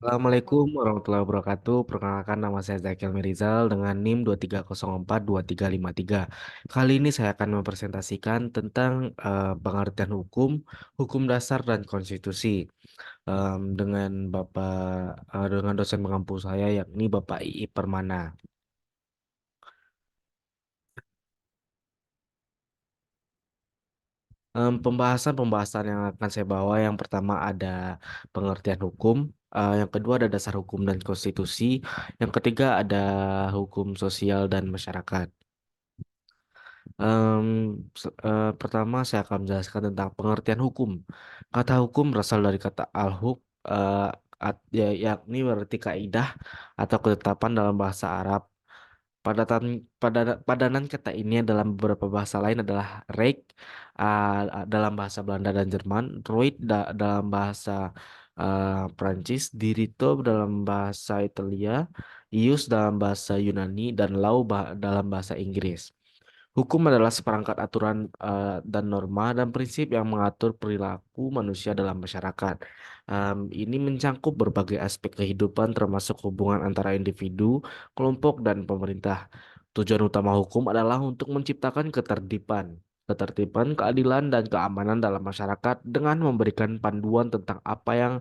Assalamualaikum warahmatullahi wabarakatuh. Perkenalkan nama saya Zakil Mirizal dengan NIM 230422353. Kali ini saya akan mempresentasikan tentang pengertian hukum, hukum dasar dan konstitusi dengan dosen pengampu saya yakni Bapak I.I. Permana. Pembahasan-pembahasan yang akan saya bawa yang pertama ada pengertian hukum, yang kedua ada dasar hukum dan konstitusi, yang ketiga ada hukum sosial dan masyarakat. Pertama saya akan menjelaskan tentang pengertian hukum. Kata hukum berasal dari kata al-huk, yakni berarti kaidah atau ketetapan dalam bahasa Arab. Padanan kata ini dalam beberapa bahasa lain adalah Reich dalam bahasa Belanda dan Jerman, dalam bahasa Prancis, Diritto dalam bahasa Italia, Ius dalam bahasa Yunani, dan dalam bahasa Inggris. Hukum adalah seperangkat aturan dan norma dan prinsip yang mengatur perilaku manusia dalam masyarakat. Ini mencangkup berbagai aspek kehidupan termasuk hubungan antara individu, kelompok, dan pemerintah. Tujuan utama hukum adalah untuk menciptakan ketertiban, keadilan, dan keamanan dalam masyarakat dengan memberikan panduan tentang apa yang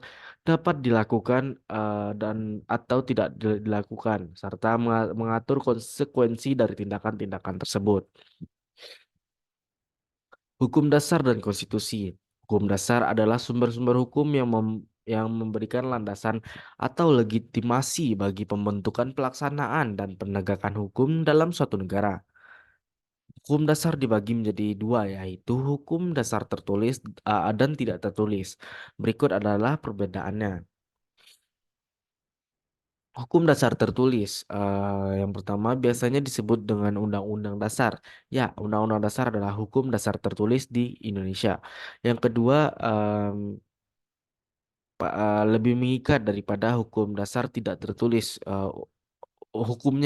dapat dilakukan dan atau tidak dilakukan, serta mengatur konsekuensi dari tindakan-tindakan tersebut. Hukum dasar dan konstitusi. Hukum dasar adalah sumber-sumber hukum yang memberikan landasan atau legitimasi bagi pembentukan pelaksanaan dan penegakan hukum dalam suatu negara. Hukum dasar dibagi menjadi dua, yaitu hukum dasar tertulis dan tidak tertulis. Berikut adalah perbedaannya. Hukum dasar tertulis, yang pertama biasanya disebut dengan Undang-Undang Dasar. Ya, Undang-Undang Dasar adalah hukum dasar tertulis di Indonesia. Yang kedua, lebih mengikat daripada hukum dasar tidak tertulis. Hukum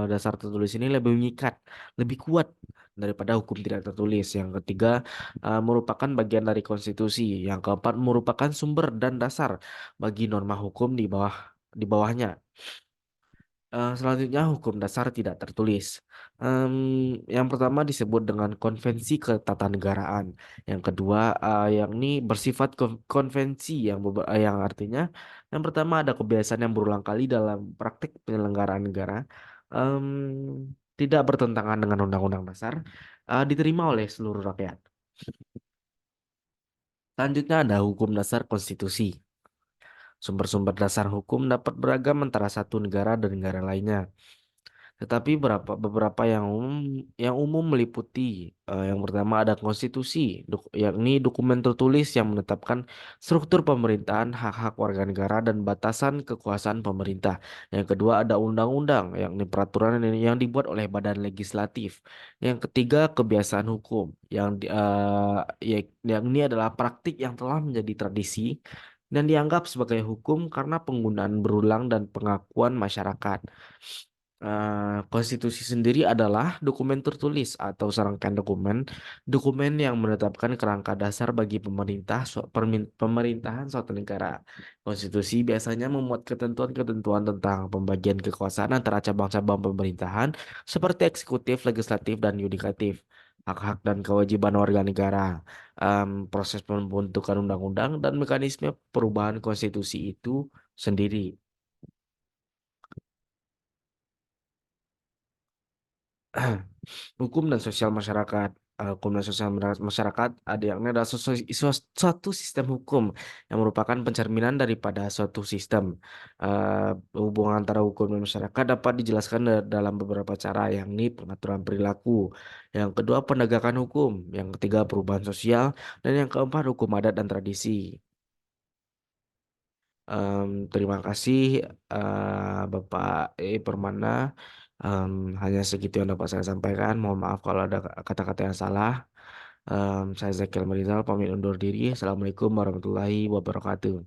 dasar tertulis ini lebih mengikat, lebih kuat daripada hukum tidak tertulis. Yang ketiga, merupakan bagian dari konstitusi. Yang keempat, merupakan sumber dan dasar bagi norma hukum di bawahnya. Selanjutnya hukum dasar tidak tertulis. Em, yang pertama disebut dengan konvensi ketatanegaraan. Yang kedua, yakni bersifat konvensi yang artinya yang pertama ada kebiasaan yang berulang kali dalam praktik penyelenggaraan negara, em, tidak bertentangan dengan undang-undang dasar, diterima oleh seluruh rakyat. Selanjutnya ada hukum dasar konstitusi. Sumber-sumber dasar hukum dapat beragam antara satu negara dan negara lainnya. Tetapi beberapa yang umum meliputi yang pertama ada konstitusi, yakni dokumen tertulis yang menetapkan struktur pemerintahan, hak-hak warga negara dan batasan kekuasaan pemerintah. Yang kedua ada undang-undang, yakni peraturan yang dibuat oleh badan legislatif. Yang ketiga kebiasaan hukum, yang ini adalah praktik yang telah menjadi tradisi dan dianggap sebagai hukum karena penggunaan berulang dan pengakuan masyarakat. Konstitusi sendiri adalah dokumen tertulis atau serangkaian dokumen yang menetapkan kerangka dasar bagi pemerintahan suatu negara. Konstitusi biasanya memuat ketentuan-ketentuan tentang pembagian kekuasaan antara cabang-cabang pemerintahan seperti eksekutif, legislatif, dan yudikatif, hak-hak dan kewajiban warga negara, proses pembentukan undang-undang, dan mekanisme perubahan konstitusi itu sendiri. Hukum dan sosial masyarakat. Hukum dan sosial masyarakat ada yang adalah suatu sistem hukum yang merupakan pencerminan daripada suatu sistem. Hubungan antara hukum dan masyarakat dapat dijelaskan dalam beberapa cara, yakni pengaturan perilaku, yang kedua penegakan hukum, yang ketiga perubahan sosial, dan yang keempat hukum adat dan tradisi. Terima kasih Bapak Permana. Em, Hanya segitu yang dapat saya sampaikan. Mohon maaf kalau ada kata-kata yang salah. Saya Zakil Merizal, pamit undur diri. Assalamualaikum warahmatullahi wabarakatuh.